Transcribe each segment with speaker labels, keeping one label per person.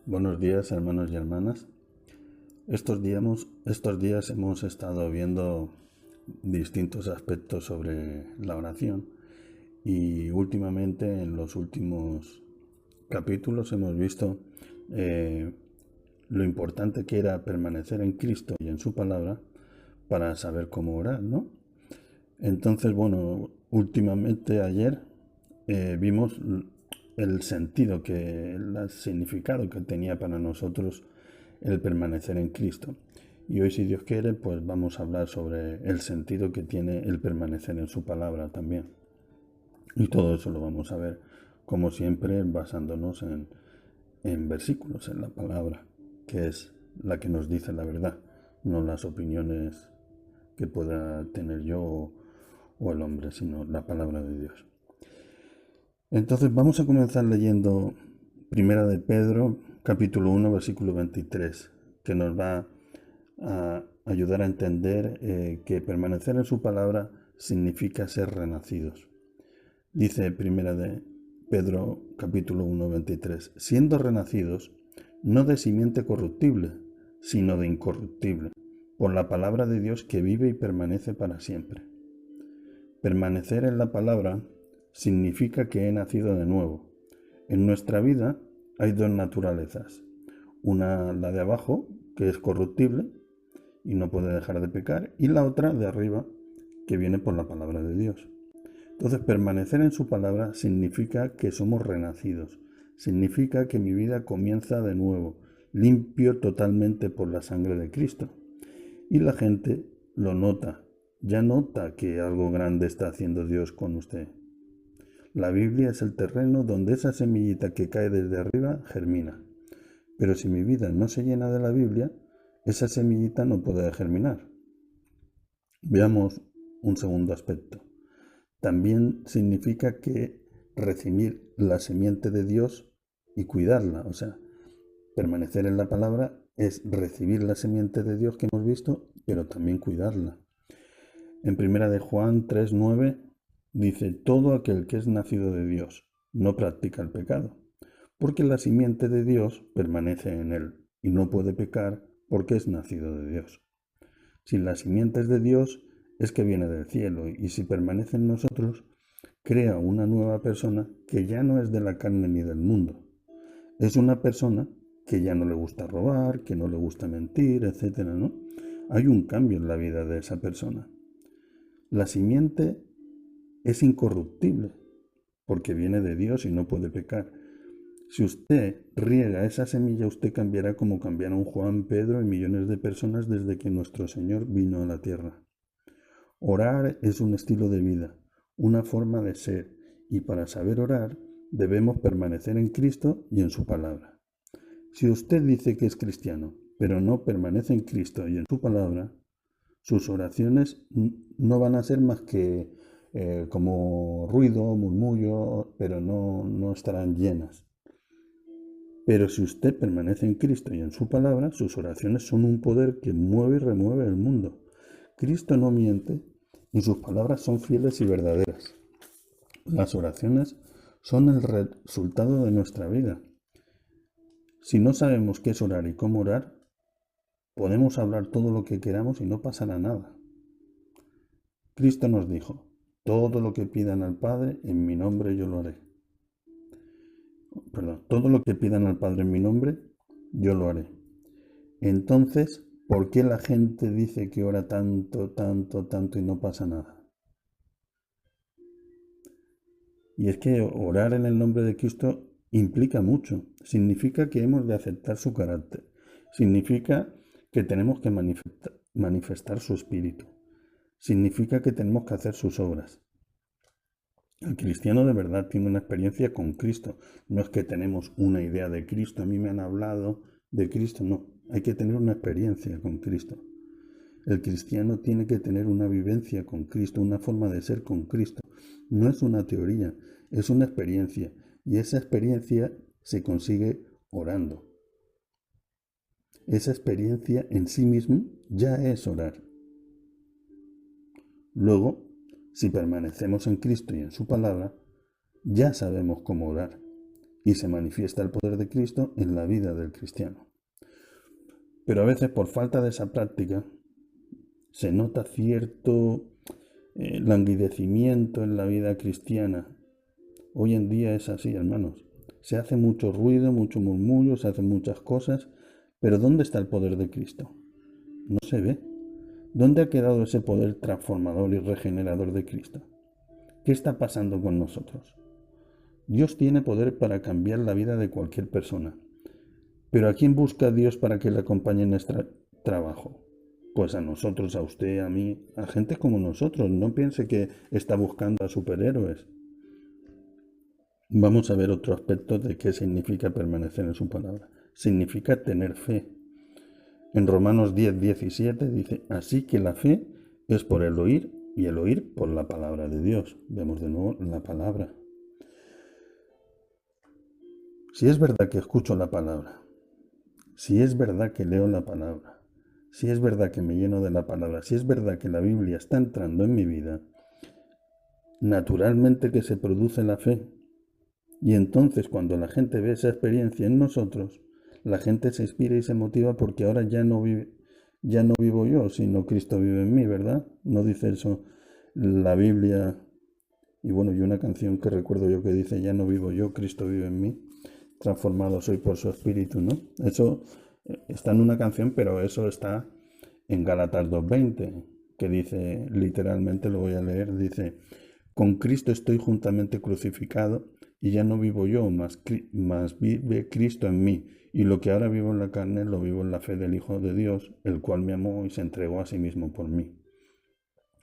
Speaker 1: Buenos días, hermanos y hermanas. Estos días hemos estado viendo distintos aspectos sobre la oración y últimamente en los últimos capítulos hemos visto eh, lo importante que era permanecer en Cristo y en su palabra para saber cómo orar, ¿no? Entonces, bueno, últimamente ayer vimos el sentido el significado que tenía para nosotros el permanecer en Cristo. Y hoy, si Dios quiere, pues vamos a hablar sobre el sentido que tiene el permanecer en su palabra también. Y todo eso lo vamos a ver, como siempre, basándonos en versículos, en la palabra, que es la que nos dice la verdad, no las opiniones que pueda tener yo o el hombre, sino la palabra de Dios. Entonces vamos a comenzar leyendo Primera de Pedro, capítulo 1, versículo 23, que nos va a ayudar a entender que permanecer en su palabra significa ser renacidos. Dice Primera de Pedro, capítulo 1, 23, siendo renacidos, no de simiente corruptible, sino de incorruptible, por la palabra de Dios que vive y permanece para siempre. Permanecer en la palabra significa que he nacido de nuevo. En nuestra vida hay dos naturalezas. Una, la de abajo, que es corruptible y no puede dejar de pecar, y la otra, de arriba, que viene por la palabra de Dios. Entonces, permanecer en su palabra significa que somos renacidos. Significa que mi vida comienza de nuevo, limpio totalmente por la sangre de Cristo. Y la gente lo nota. Ya nota que algo grande está haciendo Dios con usted. La Biblia es el terreno donde esa semillita que cae desde arriba germina. Pero si mi vida no se llena de la Biblia, esa semillita no puede germinar. Veamos un segundo aspecto. También significa que recibir la simiente de Dios y cuidarla. O sea, permanecer en la palabra es recibir la simiente de Dios que hemos visto, pero también cuidarla. En primera de Juan 3:9 dice, todo aquel que es nacido de Dios no practica el pecado, porque la simiente de Dios permanece en él y no puede pecar porque es nacido de Dios. Si la simiente es de Dios, es que viene del cielo, y si permanece en nosotros, crea una nueva persona que ya no es de la carne ni del mundo. Es una persona que ya no le gusta robar, que no le gusta mentir, etcétera, ¿no? Hay un cambio en la vida de esa persona. La simiente es incorruptible, porque viene de Dios y no puede pecar. Si usted riega esa semilla, usted cambiará como cambiaron Juan, Pedro y millones de personas desde que nuestro Señor vino a la tierra. Orar es un estilo de vida, una forma de ser, y para saber orar debemos permanecer en Cristo y en su palabra. Si usted dice que es cristiano, pero no permanece en Cristo y en su palabra, sus oraciones no van a ser más que como ruido, murmullo, pero no estarán llenas. Pero si usted permanece en Cristo y en su palabra, sus oraciones son un poder que mueve y remueve el mundo. Cristo no miente y sus palabras son fieles y verdaderas. Las oraciones son el resultado de nuestra vida. Si no sabemos qué es orar y cómo orar, podemos hablar todo lo que queramos y no pasará nada. Cristo nos dijo, todo lo que pidan al Padre, en mi nombre yo lo haré. Todo lo que pidan al Padre en mi nombre, yo lo haré. Entonces, ¿por qué la gente dice que ora tanto, tanto, tanto y no pasa nada? Y es que orar en el nombre de Cristo implica mucho. Significa que hemos de aceptar su carácter. Significa que tenemos que manifestar su espíritu. Significa que tenemos que hacer sus obras. El cristiano de verdad tiene una experiencia con Cristo. No es que tenemos una idea de Cristo, a mí me han hablado de Cristo, no. Hay que tener una experiencia con Cristo. El cristiano tiene que tener una vivencia con Cristo, una forma de ser con Cristo. No es una teoría, es una experiencia. Y esa experiencia se consigue orando. Esa experiencia en sí misma ya es orar. Luego, si permanecemos en Cristo y en su palabra, ya sabemos cómo orar. y se manifiesta el poder de Cristo en la vida del cristiano. Pero a veces por falta de esa práctica se nota cierto languidecimiento en la vida cristiana. Hoy en día es así, hermanos. Se hace mucho ruido, mucho murmullo, se hacen muchas cosas, pero ¿dónde está el poder de Cristo? No se ve. ¿Dónde ha quedado ese poder transformador y regenerador de Cristo? ¿Qué está pasando con nosotros? Dios tiene poder para cambiar la vida de cualquier persona. ¿Pero a quién busca Dios para que le acompañe en nuestro trabajo? Pues a nosotros, a usted, a mí, a gente como nosotros. No piense que está buscando a superhéroes. Vamos a ver otro aspecto de qué significa permanecer en su palabra. Significa tener fe. En Romanos 10:17 dice, así que la fe es por el oír y el oír por la palabra de Dios. Vemos de nuevo la palabra. Si es verdad que escucho la palabra, si es verdad que leo la palabra, si es verdad que me lleno de la palabra, si es verdad que la Biblia está entrando en mi vida, naturalmente que se produce la fe. Y entonces cuando la gente ve esa experiencia en nosotros, la gente se inspira y se motiva porque ahora ya no vivo yo, sino Cristo vive en mí, ¿verdad? ¿No dice eso la Biblia? Y bueno, y una canción que recuerdo yo que dice, ya no vivo yo, Cristo vive en mí, transformado soy por su Espíritu, ¿no? Eso está en una canción, pero eso está en Gálatas 2:20, que dice, literalmente lo voy a leer, dice, con Cristo estoy juntamente crucificado y ya no vivo yo, mas vive Cristo en mí. Y lo que ahora vivo en la carne, lo vivo en la fe del Hijo de Dios, el cual me amó y se entregó a sí mismo por mí.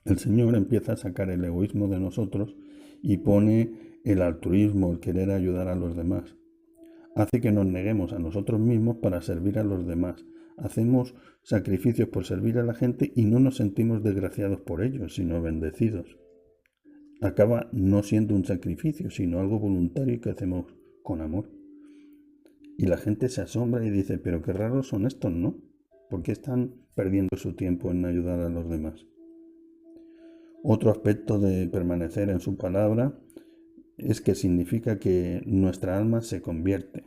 Speaker 1: El Señor empieza a sacar el egoísmo de nosotros y pone el altruismo, el querer ayudar a los demás. Hace que nos neguemos a nosotros mismos para servir a los demás. Hacemos sacrificios por servir a la gente y no nos sentimos desgraciados por ellos, sino bendecidos. Acaba no siendo un sacrificio, sino algo voluntario que hacemos con amor. Y la gente se asombra y dice, pero qué raros son estos, ¿no? ¿Por qué están perdiendo su tiempo en ayudar a los demás? Otro aspecto de permanecer en su palabra es que significa que nuestra alma se convierte.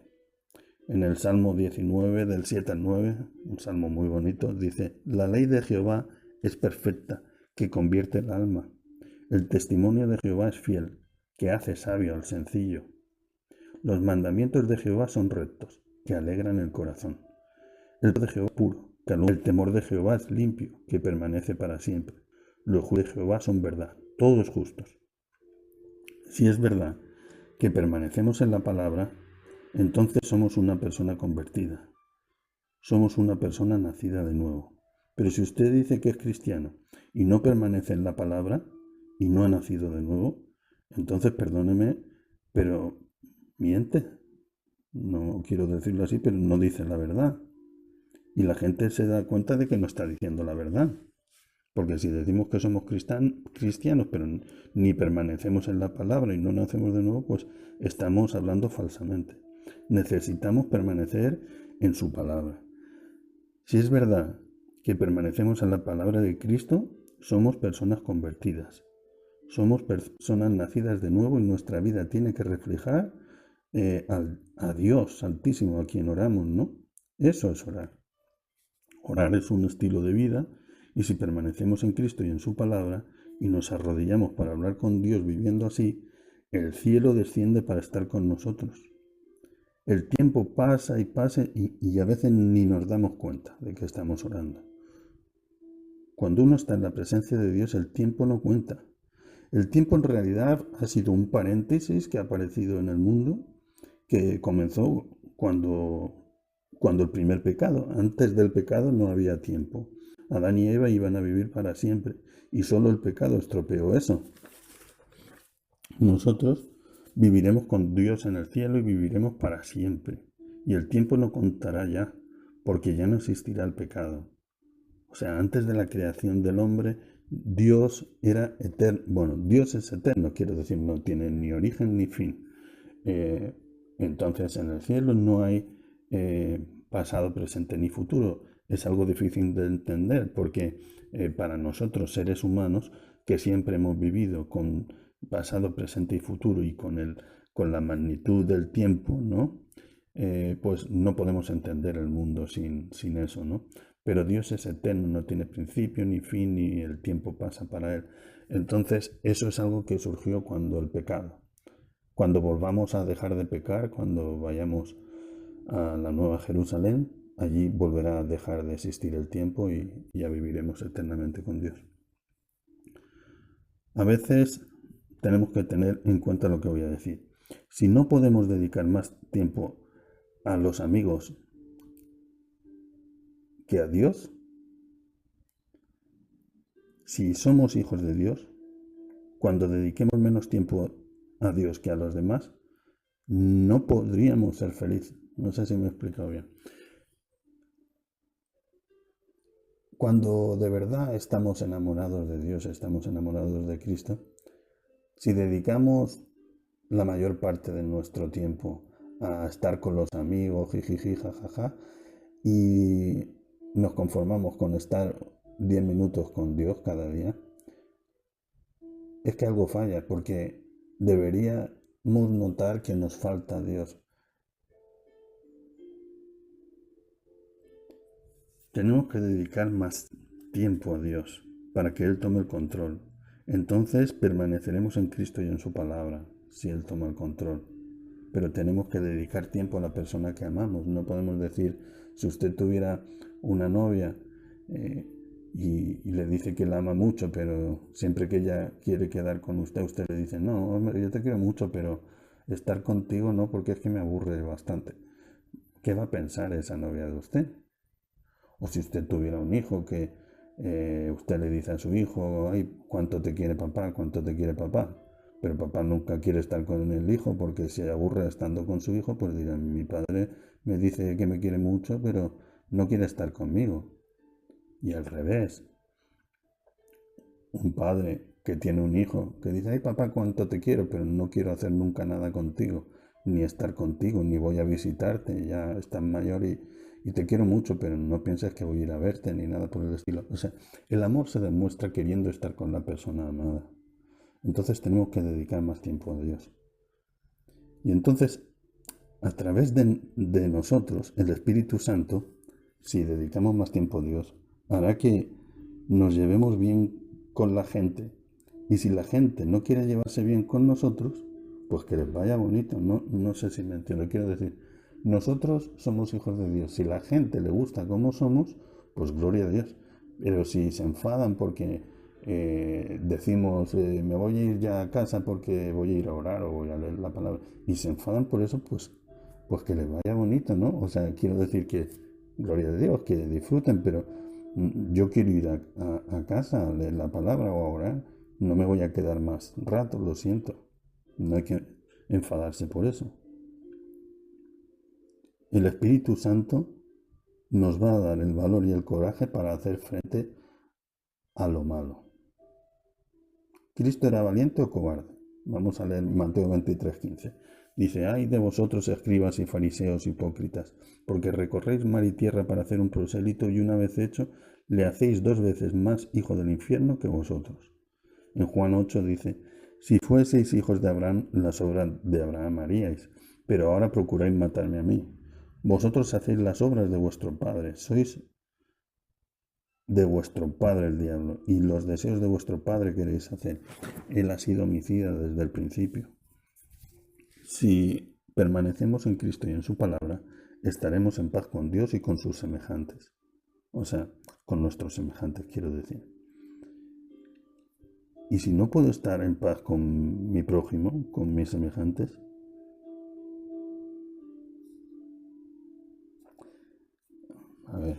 Speaker 1: En el Salmo 19, del 7 al 9, un salmo muy bonito, dice, la ley de Jehová es perfecta, que convierte el alma. El testimonio de Jehová es fiel, que hace sabio al sencillo. Los mandamientos de Jehová son rectos, que alegran el corazón. El temor de Jehová es puro, el temor de Jehová es limpio, que permanece para siempre. Los juicios de Jehová son verdad, todos justos. Si es verdad que permanecemos en la palabra, entonces somos una persona convertida. Somos una persona nacida de nuevo. Pero si usted dice que es cristiano y no permanece en la palabra y no ha nacido de nuevo, entonces perdóneme, pero miente. No quiero decirlo así, pero no dice la verdad. Y la gente se da cuenta de que no está diciendo la verdad. Porque si decimos que somos cristianos, pero ni permanecemos en la palabra y no nacemos de nuevo, pues estamos hablando falsamente. Necesitamos permanecer en su palabra. Si es verdad que permanecemos en la palabra de Cristo, somos personas convertidas. Somos personas nacidas de nuevo y nuestra vida tiene que reflejar a Dios Santísimo, a quien oramos, ¿no? Eso es orar. Orar es un estilo de vida y si permanecemos en Cristo y en su palabra y nos arrodillamos para hablar con Dios viviendo así, el cielo desciende para estar con nosotros. El tiempo pasa y pasa y a veces ni nos damos cuenta de que estamos orando. Cuando uno está en la presencia de Dios, el tiempo no cuenta. El tiempo en realidad ha sido un paréntesis que ha aparecido en el mundo, que comenzó cuando el primer pecado. Antes del pecado no había tiempo. Adán y Eva iban a vivir para siempre y solo el pecado estropeó eso. Nosotros viviremos con Dios en el cielo y viviremos para siempre. Y el tiempo no contará ya, porque ya no existirá el pecado. O sea, antes de la creación del hombre, Dios era eterno. Bueno, Dios es eterno, quiero decir, no tiene ni origen ni fin. Entonces, en el cielo no hay pasado, presente ni futuro. Es algo difícil de entender porque para nosotros, seres humanos, que siempre hemos vivido con pasado, presente y futuro y con con la magnitud del tiempo, ¿no? Pues no podemos entender el mundo sin eso, ¿no? Pero Dios es eterno, no tiene principio ni fin, ni el tiempo pasa para Él. Entonces, eso es algo que surgió cuando el pecado. Cuando volvamos a dejar de pecar, cuando vayamos a la Nueva Jerusalén, allí volverá a dejar de existir el tiempo y ya viviremos eternamente con Dios. A veces tenemos que tener en cuenta lo que voy a decir. Si no podemos dedicar más tiempo a los amigos que a Dios, si somos hijos de Dios, cuando dediquemos menos tiempo a Dios que a los demás, no podríamos ser felices. No sé si me he explicado bien. Cuando de verdad estamos enamorados de Dios, estamos enamorados de Cristo, si dedicamos la mayor parte de nuestro tiempo a estar con los amigos, jijiji, jajaja, y nos conformamos con estar 10 minutos con Dios cada día, es que algo falla, porque deberíamos notar que nos falta Dios. Tenemos que dedicar más tiempo a Dios para que Él tome el control. Entonces permaneceremos en Cristo y en su palabra, si Él toma el control. Pero tenemos que dedicar tiempo a la persona que amamos. No podemos decir, si usted tuviera una novia y le dice que la ama mucho, pero siempre que ella quiere quedar con usted, usted le dice, no, hombre, yo te quiero mucho, pero estar contigo no, porque es que me aburre bastante. ¿Qué va a pensar esa novia de usted? O si usted tuviera un hijo que usted le dice a su hijo, ay, ¿cuánto te quiere papá? ¿Cuánto te quiere papá? Pero papá nunca quiere estar con el hijo porque se aburre estando con su hijo, pues dirá, mi padre me dice que me quiere mucho, pero no quiere estar conmigo. Y al revés, un padre que tiene un hijo que dice, ay papá, cuánto te quiero, pero no quiero hacer nunca nada contigo, ni estar contigo, ni voy a visitarte, ya estás mayor y te quiero mucho, pero no pienses que voy a ir a verte, ni nada por el estilo. O sea, el amor se demuestra queriendo estar con la persona amada. Entonces tenemos que dedicar más tiempo a Dios. Y entonces, a través de nosotros, el Espíritu Santo, si dedicamos más tiempo a Dios, hará que nos llevemos bien con la gente. Y si la gente no quiere llevarse bien con nosotros, pues que les vaya bonito. No sé si me entiendo. Quiero decir, nosotros somos hijos de Dios. Si la gente le gusta como somos, pues gloria a Dios. Pero si se enfadan porque decimos, me voy a ir ya a casa porque voy a ir a orar o voy a leer la palabra, y se enfadan por eso, pues que les vaya bonito, ¿no? O sea, quiero decir que, gloria a Dios, que disfruten, pero yo quiero ir a casa a leer la palabra o a orar, no me voy a quedar más rato, lo siento. No hay que enfadarse por eso. El Espíritu Santo nos va a dar el valor y el coraje para hacer frente a lo malo. ¿Cristo era valiente o cobarde? Vamos a leer Mateo 23:15. Dice, ay de vosotros escribas y fariseos hipócritas, porque recorréis mar y tierra para hacer un prosélito y una vez hecho, le hacéis 2 veces más hijo del infierno que vosotros. En Juan 8 dice, si fueseis hijos de Abraham, las obras de Abraham haríais, pero ahora procuráis matarme a mí. Vosotros hacéis las obras de vuestro padre, sois de vuestro padre el diablo, y los deseos de vuestro padre queréis hacer. Él ha sido homicida desde el principio. Si permanecemos en Cristo y en su palabra, estaremos en paz con Dios y con sus semejantes. O sea, con nuestros semejantes, quiero decir. Y si no puedo estar en paz con mi prójimo, con mis semejantes, a ver,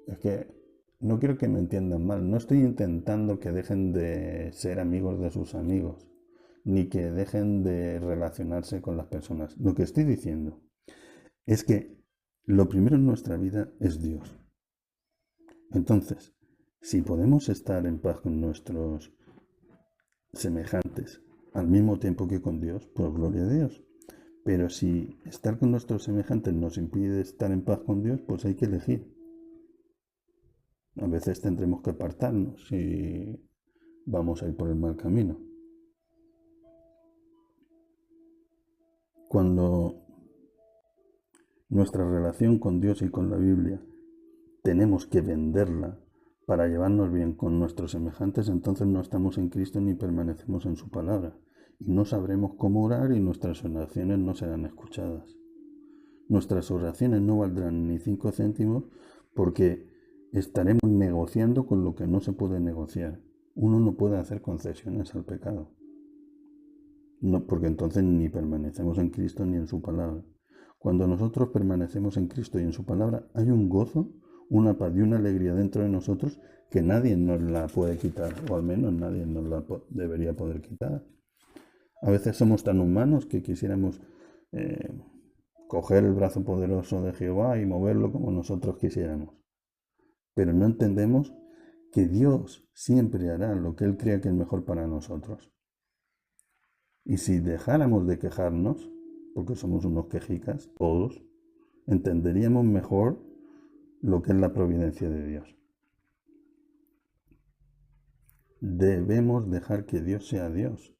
Speaker 1: es que no quiero que me entiendan mal, no estoy intentando que dejen de ser amigos de sus amigos, ni que dejen de relacionarse con las personas. Lo que estoy diciendo es que lo primero en nuestra vida es Dios. Entonces, si podemos estar en paz con nuestros semejantes al mismo tiempo que con Dios, pues gloria a Dios. Pero si estar con nuestros semejantes nos impide estar en paz con Dios, pues hay que elegir. A veces tendremos que apartarnos si vamos a ir por el mal camino. Cuando nuestra relación con Dios y con la Biblia tenemos que venderla para llevarnos bien con nuestros semejantes, entonces no estamos en Cristo ni permanecemos en su palabra. Y no sabremos cómo orar y nuestras oraciones no serán escuchadas. Nuestras oraciones no valdrán ni 5 céntimos porque estaremos negociando con lo que no se puede negociar. Uno no puede hacer concesiones al pecado. No, porque entonces ni permanecemos en Cristo ni en su palabra. Cuando nosotros permanecemos en Cristo y en su palabra, hay un gozo, una paz y una alegría dentro de nosotros que nadie nos la puede quitar, o al menos nadie nos la debería poder quitar. A veces somos tan humanos que quisiéramos coger el brazo poderoso de Jehová y moverlo como nosotros quisiéramos. Pero no entendemos que Dios siempre hará lo que Él crea que es mejor para nosotros. Y si dejáramos de quejarnos, porque somos unos quejicas, todos, entenderíamos mejor lo que es la providencia de Dios. Debemos dejar que Dios sea Dios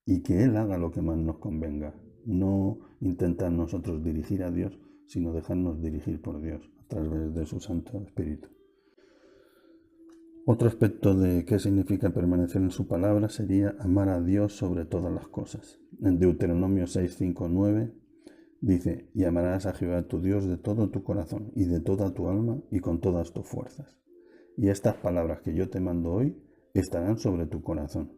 Speaker 1: y que Él haga lo que más nos convenga. No intentar nosotros dirigir a Dios, sino dejarnos dirigir por Dios a través de su Santo Espíritu. Otro aspecto de qué significa permanecer en su palabra sería amar a Dios sobre todas las cosas. En Deuteronomio 6, 5, 9 dice: y amarás a Jehová tu Dios de todo tu corazón y de toda tu alma y con todas tus fuerzas. Y estas palabras que yo te mando hoy estarán sobre tu corazón,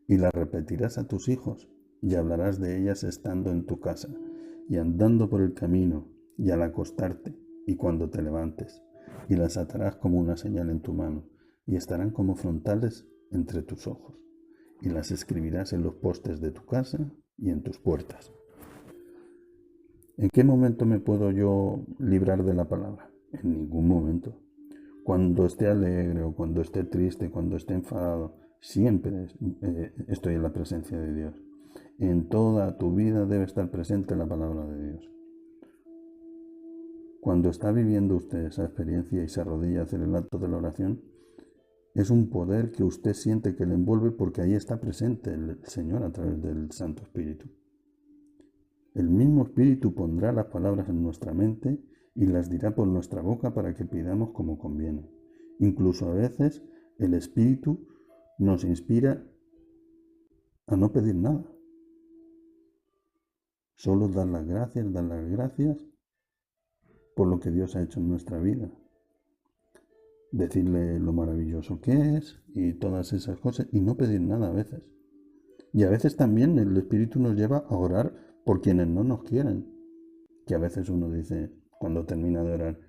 Speaker 1: y las repetirás a tus hijos, y hablarás de ellas estando en tu casa, y andando por el camino, y al acostarte, y cuando te levantes, y las atarás como una señal en tu mano, y estarán como frontales entre tus ojos, y las escribirás en los postes de tu casa y en tus puertas. ¿En qué momento me puedo yo librar de la palabra? En ningún momento. Cuando esté alegre o cuando esté triste, cuando esté enfadado, siempre estoy en la presencia de Dios. En toda tu vida debe estar presente la palabra de Dios. Cuando está viviendo usted esa experiencia y se arrodilla a hacer el acto de la oración, es un poder que usted siente que le envuelve porque ahí está presente el Señor a través del Santo Espíritu. El mismo Espíritu pondrá las palabras en nuestra mente y las dirá por nuestra boca para que pidamos como conviene. Incluso a veces el Espíritu nos inspira a no pedir nada. Solo dar las gracias por lo que Dios ha hecho en nuestra vida. Decirle lo maravilloso que es y todas esas cosas y no pedir nada a veces. Y a veces también el Espíritu nos lleva a orar por quienes no nos quieren. Que a veces uno dice, cuando termina de orar,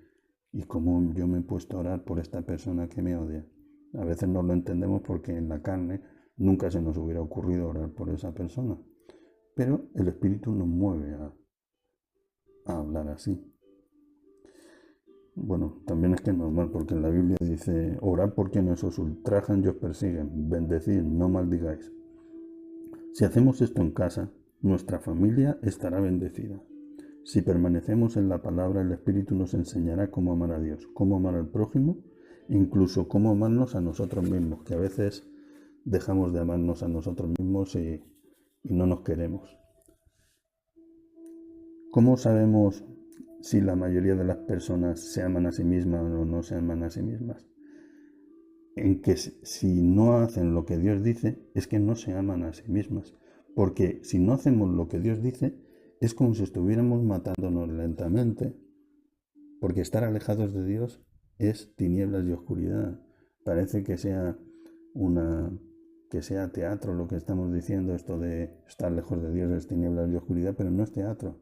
Speaker 1: ¿y cómo yo me he puesto a orar por esta persona que me odia? A veces no lo entendemos porque en la carne nunca se nos hubiera ocurrido orar por esa persona. Pero el Espíritu nos mueve a hablar así. Bueno, también es que es normal porque en la Biblia dice, orad por quienes os ultrajan y os persiguen, bendecid, no maldigáis. Si hacemos esto en casa, nuestra familia estará bendecida. Si permanecemos en la palabra, el Espíritu nos enseñará cómo amar a Dios, cómo amar al prójimo, e incluso cómo amarnos a nosotros mismos, que a veces dejamos de amarnos a nosotros mismos y no nos queremos. ¿Cómo sabemos si la mayoría de las personas se aman a sí mismas o no se aman a sí mismas? En que si no hacen lo que Dios dice, es que no se aman a sí mismas. Porque si no hacemos lo que Dios dice, es como si estuviéramos matándonos lentamente. Porque estar alejados de Dios es tinieblas y oscuridad. Parece que sea teatro lo que estamos diciendo, esto de estar lejos de Dios es tinieblas y oscuridad, pero no es teatro.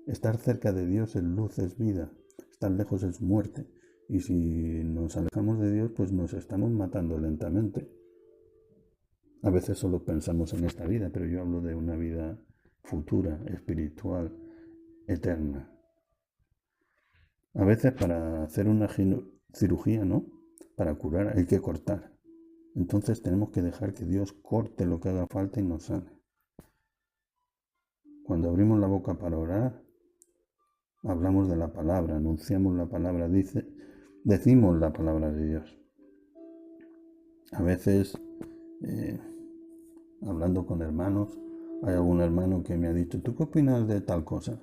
Speaker 1: Estar cerca de Dios es luz, es vida. Estar lejos es muerte. Y si nos alejamos de Dios, pues nos estamos matando lentamente. A veces solo pensamos en esta vida, pero yo hablo de una vida futura, espiritual, eterna. A veces para hacer una cirugía, ¿no? Para curar hay que cortar. Entonces tenemos que dejar que Dios corte lo que haga falta y nos sane. Cuando abrimos la boca para orar, hablamos de la palabra, anunciamos la palabra, decimos la palabra de Dios. A veces, hablando con hermanos, hay algún hermano que me ha dicho, ¿tú qué opinas de tal cosa?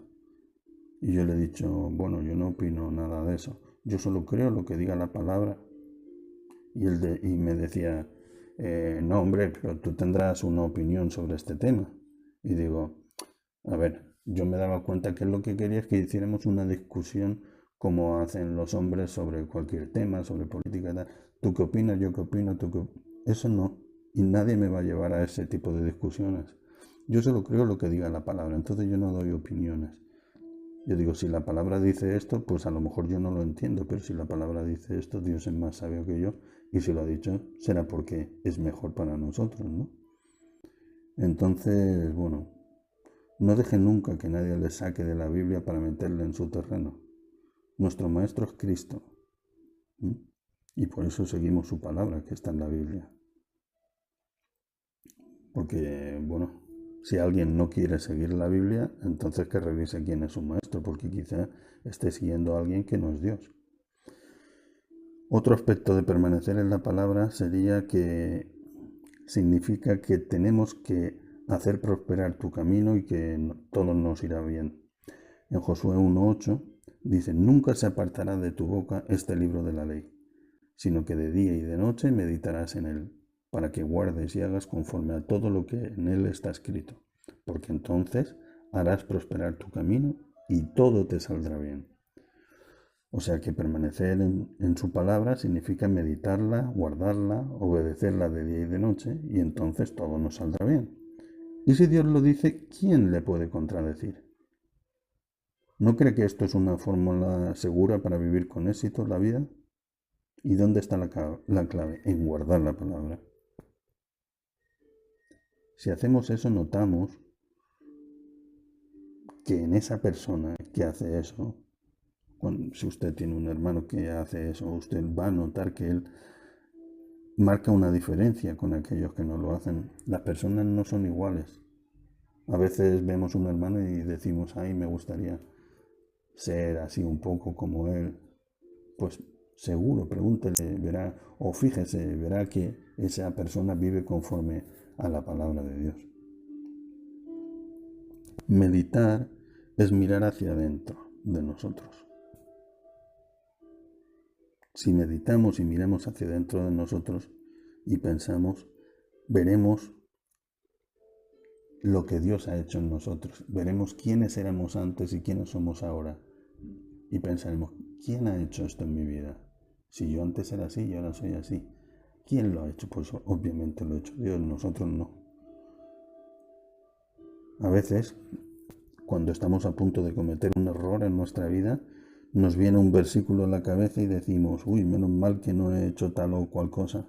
Speaker 1: Y yo le he dicho, bueno, yo no opino nada de eso. Yo solo creo lo que diga la palabra. Y me decía, no, hombre, pero tú tendrás una opinión sobre este tema. Y digo, a ver, yo me daba cuenta que lo que quería es que hiciéramos una discusión como hacen los hombres sobre cualquier tema, sobre política, tal. ¿Tú qué opinas? ¿Yo qué opino? Eso no. Y nadie me va a llevar a ese tipo de discusiones. Yo solo creo lo que diga la palabra, entonces yo no doy opiniones. Yo digo, si la palabra dice esto, pues a lo mejor yo no lo entiendo, pero si la palabra dice esto, Dios es más sabio que yo, y si lo ha dicho, será porque es mejor para nosotros, ¿no? Entonces, bueno, no dejen nunca que nadie les saque de la Biblia para meterle en su terreno. Nuestro maestro es Cristo, ¿sí? Y por eso seguimos su palabra, que está en la Biblia. Porque, bueno, si alguien no quiere seguir la Biblia, entonces que revise quién es su maestro, porque quizá esté siguiendo a alguien que no es Dios. Otro aspecto de permanecer en la palabra sería que significa que tenemos que hacer prosperar tu camino y que todo nos irá bien. En Josué 1:8 dice, nunca se apartará de tu boca este libro de la ley, sino que de día y de noche meditarás en él, para que guardes y hagas conforme a todo lo que en él está escrito, porque entonces harás prosperar tu camino y todo te saldrá bien. O sea que permanecer en su palabra significa meditarla, guardarla, obedecerla de día y de noche, y entonces todo nos saldrá bien. Y si Dios lo dice, ¿quién le puede contradecir? ¿No cree que esto es una fórmula segura para vivir con éxito la vida? ¿Y dónde está la clave? En guardar la palabra. Si hacemos eso, notamos que en esa persona que hace eso, si usted tiene un hermano que hace eso, usted va a notar que él marca una diferencia con aquellos que no lo hacen. Las personas no son iguales. A veces vemos un hermano y decimos, ay, me gustaría ser así un poco como él. Pues seguro, pregúntele, verá, o fíjese, verá que esa persona vive conforme a la palabra de Dios. Meditar es mirar hacia adentro de nosotros. Si meditamos y miramos hacia adentro de nosotros y pensamos, veremos lo que Dios ha hecho en nosotros. Veremos quiénes éramos antes y quiénes somos ahora. Y pensaremos, ¿quién ha hecho esto en mi vida? Si yo antes era así y ahora soy así. ¿Quién lo ha hecho? Pues obviamente lo ha hecho Dios, nosotros no. A veces, cuando estamos a punto de cometer un error en nuestra vida, nos viene un versículo a la cabeza y decimos, uy, menos mal que no he hecho tal o cual cosa.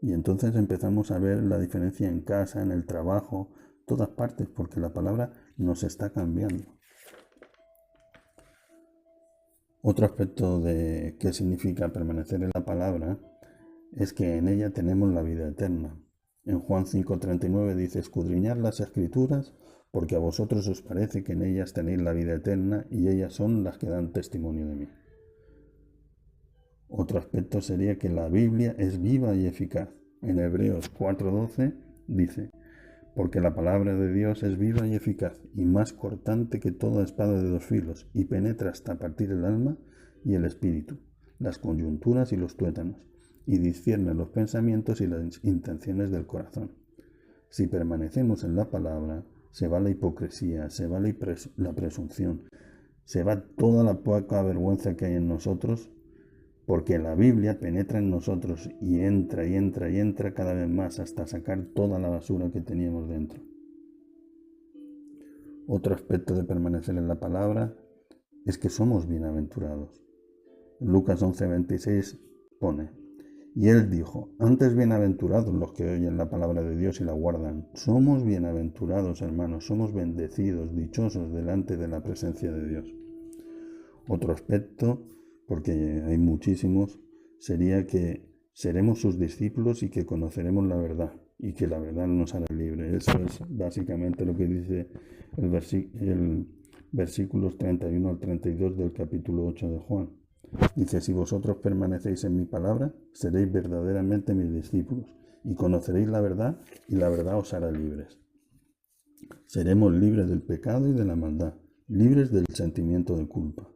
Speaker 1: Y entonces empezamos a ver la diferencia en casa, en el trabajo, todas partes, porque la palabra nos está cambiando. Otro aspecto de qué significa permanecer en la palabra es que en ella tenemos la vida eterna. En Juan 5:39 dice, escudriñad las escrituras, porque a vosotros os parece que en ellas tenéis la vida eterna y ellas son las que dan testimonio de mí. Otro aspecto sería que la Biblia es viva y eficaz. En Hebreos 4:12 dice, porque la palabra de Dios es viva y eficaz, y más cortante que toda espada de dos filos, y penetra hasta partir el alma y el espíritu, las coyunturas y los tuétanos, y discierne los pensamientos y las intenciones del corazón. Si permanecemos en la palabra, se va la hipocresía, se va la presunción, se va toda la poca vergüenza que hay en nosotros, porque la Biblia penetra en nosotros y entra y entra y entra cada vez más hasta sacar toda la basura que teníamos dentro. Otro aspecto de permanecer en la palabra es que somos bienaventurados. Lucas 11:26 pone, y él dijo, antes bienaventurados los que oyen la palabra de Dios y la guardan. Somos bienaventurados, hermanos, somos bendecidos, dichosos delante de la presencia de Dios. Otro aspecto, porque hay muchísimos, sería que seremos sus discípulos y que conoceremos la verdad y que la verdad nos hará libre. Eso es básicamente lo que dice el versículos 31 al 32 del capítulo 8 de Juan. Dice, si vosotros permanecéis en mi palabra, seréis verdaderamente mis discípulos y conoceréis la verdad y la verdad os hará libres. Seremos libres del pecado y de la maldad, libres del sentimiento de culpa.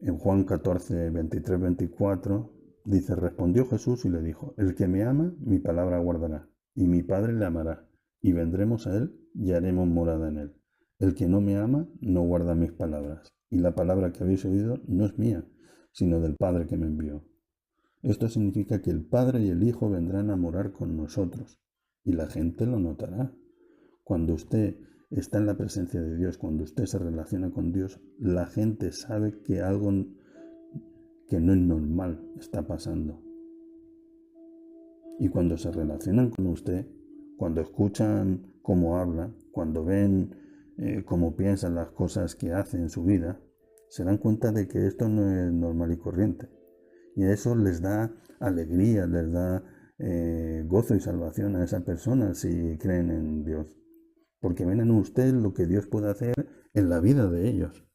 Speaker 1: En Juan 14, 23, 24 dice, respondió Jesús y le dijo, el que me ama, mi palabra guardará, y mi Padre le amará, y vendremos a él y haremos morada en él. El que no me ama, no guarda mis palabras, y la palabra que habéis oído no es mía, sino del Padre que me envió. Esto significa que el Padre y el Hijo vendrán a morar con nosotros, y la gente lo notará. Cuando usted está en la presencia de Dios, cuando usted se relaciona con Dios, la gente sabe que algo que no es normal está pasando. Y cuando se relacionan con usted, cuando escuchan cómo habla, cuando ven cómo piensan las cosas que hace en su vida, se dan cuenta de que esto no es normal y corriente. Y eso les da alegría, les da gozo y salvación a esa persona si creen en Dios. Porque ven en usted lo que Dios puede hacer en la vida de ellos.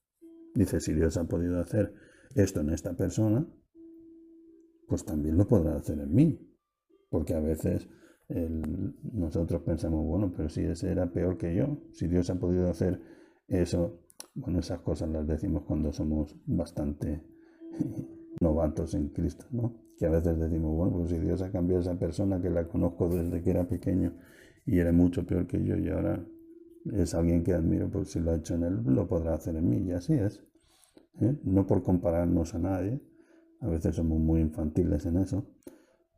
Speaker 1: Dice, si Dios ha podido hacer esto en esta persona, pues también lo podrá hacer en mí. Porque a veces nosotros pensamos, bueno, pero si ese era peor que yo, si Dios ha podido hacer eso, bueno, esas cosas las decimos cuando somos bastante novatos en Cristo, ¿no? Que a veces decimos, bueno, pues si Dios ha cambiado a esa persona que la conozco desde que era pequeño y era mucho peor que yo y ahora es alguien que admiro, pues si lo ha hecho en él, lo podrá hacer en mí, y así es. No por compararnos a nadie, a veces somos muy infantiles en eso,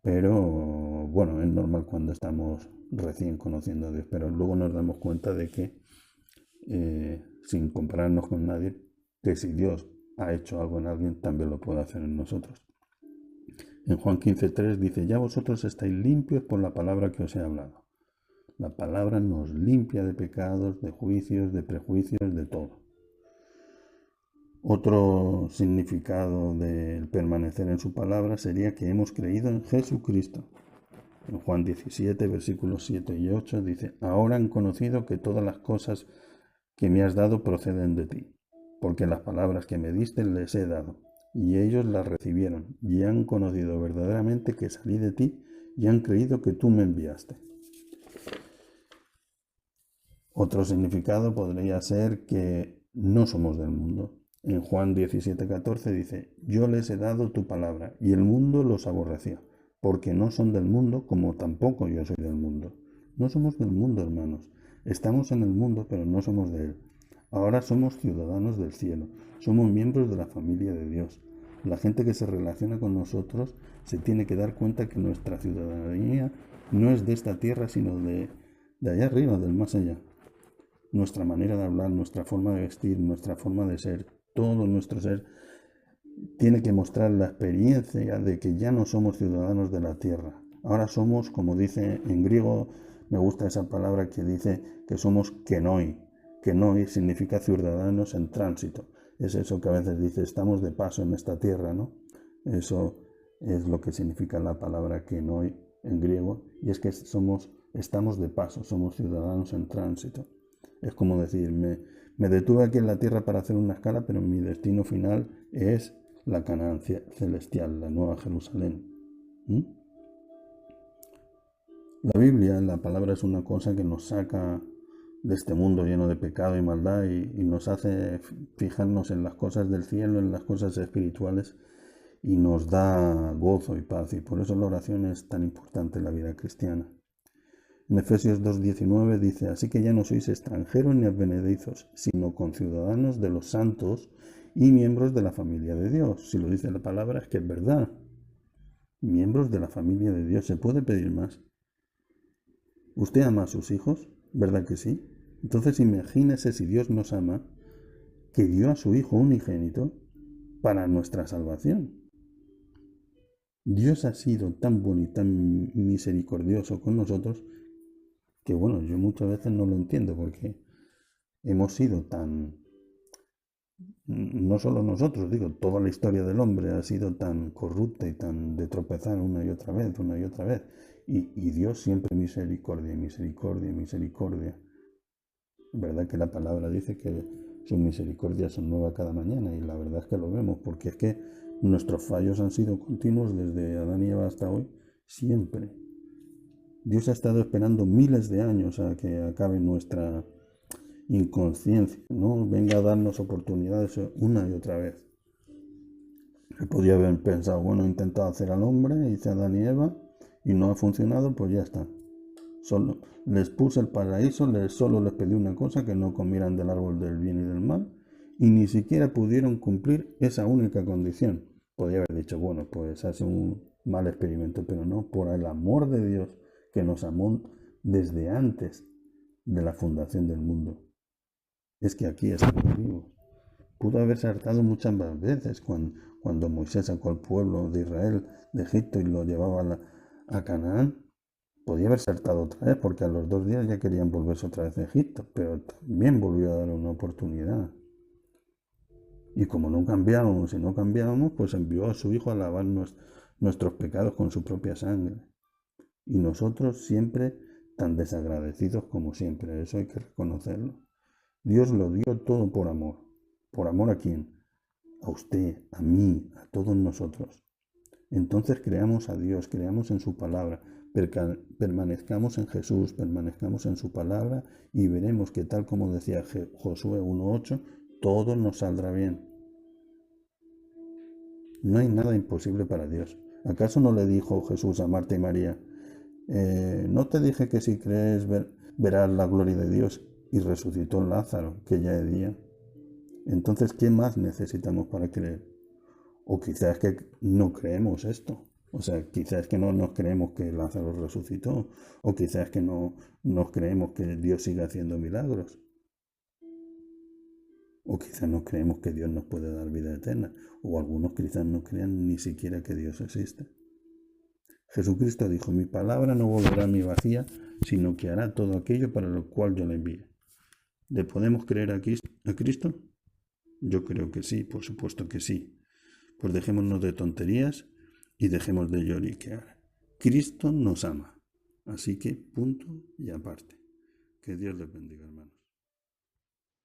Speaker 1: pero bueno, es normal cuando estamos recién conociendo a Dios, pero luego nos damos cuenta de que, sin compararnos con nadie, que si Dios ha hecho algo en alguien, también lo puede hacer en nosotros. En Juan 15:3 dice, ya vosotros estáis limpios por la palabra que os he hablado. La palabra nos limpia de pecados, de juicios, de prejuicios, de todo. Otro significado del permanecer en su palabra sería que hemos creído en Jesucristo. En Juan 17, versículos 7 y 8 dice, ahora han conocido que todas las cosas que me has dado proceden de ti, porque las palabras que me diste les he dado, y ellos las recibieron, y han conocido verdaderamente que salí de ti, y han creído que tú me enviaste. Otro significado podría ser que no somos del mundo. En Juan 17:14 dice, yo les he dado tu palabra, y el mundo los aborreció, porque no son del mundo, como tampoco yo soy del mundo. No somos del mundo, hermanos. Estamos en el mundo, pero no somos de él. Ahora somos ciudadanos del cielo, somos miembros de la familia de Dios. La gente que se relaciona con nosotros se tiene que dar cuenta que nuestra ciudadanía no es de esta tierra, sino de allá arriba, del más allá. Nuestra manera de hablar, nuestra forma de vestir, nuestra forma de ser, todo nuestro ser tiene que mostrar la experiencia de que ya no somos ciudadanos de la tierra. Ahora somos, como dice en griego, me gusta esa palabra que dice que somos kenoi. Kenoi significa ciudadanos en tránsito. Es eso que a veces dice, estamos de paso en esta tierra, ¿no? Eso es lo que significa la palabra kenoi en griego. Y es que estamos de paso, somos ciudadanos en tránsito. Es como decir, me detuve aquí en la tierra para hacer una escala, pero mi destino final es la Canaán celestial, la Nueva Jerusalén. La Biblia, la palabra, es una cosa que nos saca de este mundo lleno de pecado y maldad y nos hace fijarnos en las cosas del cielo, en las cosas espirituales, y nos da gozo y paz. Y por eso la oración es tan importante en la vida cristiana. En Efesios 2:19 dice, así que ya no sois extranjeros ni advenedizos, sino conciudadanos de los santos y miembros de la familia de Dios. Si lo dice la palabra es que es verdad. Miembros de la familia de Dios. ¿Se puede pedir más? ¿Usted ama a sus hijos? ¿Verdad que sí? Entonces imagínese si Dios nos ama, que dio a su Hijo unigénito para nuestra salvación. Dios ha sido tan bueno y tan misericordioso con nosotros que bueno, yo muchas veces no lo entiendo porque hemos sido tan, no solo nosotros, digo, toda la historia del hombre ha sido tan corrupta y tan de tropezar una y otra vez, y Dios siempre misericordia, misericordia, misericordia. Verdad que la palabra dice que sus misericordias son nuevas cada mañana, y la verdad es que lo vemos, porque es que nuestros fallos han sido continuos desde Adán y Eva hasta hoy, siempre. Dios ha estado esperando miles de años a que acabe nuestra inconsciencia, ¿no? Venga a darnos oportunidades una y otra vez. Se podía haber pensado, bueno, he intentado hacer al hombre, hice a Adán y Eva y no ha funcionado, pues ya está. Solo les puse el paraíso, solo les pedí una cosa, que no comieran del árbol del bien y del mal, y ni siquiera pudieron cumplir esa única condición. Podría haber dicho, bueno, pues hace un mal experimento, pero no, por el amor de Dios, que nos amó desde antes de la fundación del mundo. Es que aquí estamos vivos. Pudo haberse hartado muchas más veces cuando Moisés sacó al pueblo de Israel de Egipto y lo llevaba a Canaán. Podía haberse hartado otra vez, porque a los 2 días ya querían volverse otra vez a Egipto, pero también volvió a dar una oportunidad. Y como no cambiábamos y no cambiábamos, pues envió a su Hijo a lavar nuestros pecados con su propia sangre. Y nosotros siempre tan desagradecidos como siempre, eso hay que reconocerlo. Dios lo dio todo por amor. ¿Por amor a quién? A usted, a mí, a todos nosotros. Entonces creamos a Dios, creamos en su palabra, permanezcamos en Jesús, permanezcamos en su palabra y veremos que, tal como decía Josué 1:8, todo nos saldrá bien. No hay nada imposible para Dios. ¿Acaso no le dijo Jesús a Marta y María, no te dije que si crees verás la gloria de Dios? Y resucitó Lázaro, que ya es día. Entonces, ¿qué más necesitamos para creer? O quizás que no creemos esto. O sea, quizás que no nos creemos que Lázaro resucitó. O quizás que no nos creemos que Dios sigue haciendo milagros. O quizás no creemos que Dios nos puede dar vida eterna. O algunos quizás no crean ni siquiera que Dios existe. Jesucristo dijo, mi palabra no volverá a mí vacía, sino que hará todo aquello para lo cual yo la envíe. ¿Le podemos creer a Cristo? Yo creo que sí, por supuesto que sí. Pues dejémonos de tonterías y dejemos de lloriquear. Cristo nos ama. Así que punto y aparte. Que Dios les bendiga, hermanos.